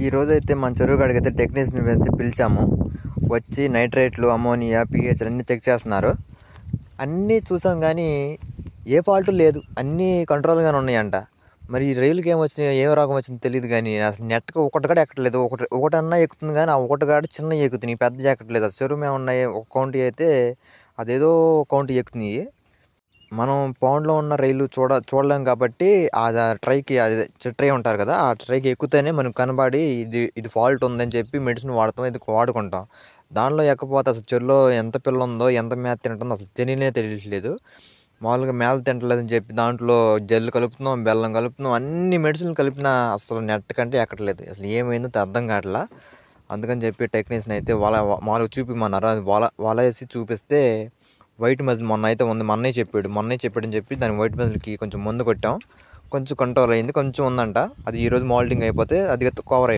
ఈరోజైతే మన చెరువు కాడికైతే టెక్నీషియన్ అయితే పిలిచాము. వచ్చి నైట్రేట్లు, అమోనియా, pH అన్నీ చెక్ చేస్తున్నారు. అన్నీ చూసాం కానీ ఏ ఫాల్ట్ లేదు, అన్నీ కంట్రోల్గానే ఉన్నాయంట. మరి ఈ రైలుకి ఏమొచ్చినాయో, ఏం రోగం వచ్చిందో తెలియదు కానీ అసలు నెట్గా ఒకటి కూడా ఎక్కట్లేదు. ఒకటన్నా ఎక్కుతుంది కానీ ఆ ఒకటి కాడ చిన్న ఎక్కుతున్నాయి, పెద్ద ఎక్కట్లేదు. అసలు చెరువు మేము ఉన్నాయి ఒక కౌంటీ అయితే అదేదో కౌంటీ ఎక్కుతున్నాయి. మనం పౌండ్లో ఉన్న రైలు చూడలేం కాబట్టి ఆ ట్రైకి, అది ట్రై ఉంటారు కదా, ఆ ట్రైకి ఎక్కుతేనే మనకు కనబడి ఇది ఫాల్ట్ ఉందని చెప్పి మెడిసిన్ వాడతాం, ఇది వాడుకుంటాం. దానిలో ఎక్కపోతే అసలు చెరువులో ఎంత పిల్ల ఉందో, ఎంత మేత తింటుందో అసలు తెలియట్లేదు. మామూలుగా మేత తింటలేదని చెప్పి దాంట్లో జల్లు కలుపుతున్నాం, బెల్లం కలుపుతున్నాం, అన్ని మెడిసిన్లు కలిపినా అసలు నెట్ కంటే ఎక్కట్లేదు. అసలు ఏమైందో అర్థం కావట్లా. అందుకని చెప్పి టెక్నీషియన్ అయితే మామూలుగా చూపిమన్నారు. అది వల వేసి చూపిస్తే వైట్ మజిల్ మొన్న చెప్పాడని చెప్పి దాని వైట్ మజిల్కి కొంచెం మందు కొట్టాం. కొంచెం కంట్రోల్ అయింది, కొంచెం ఉందంట. అది ఈరోజు మోల్డింగ్ అయిపోతే అది కవర్ అయింది.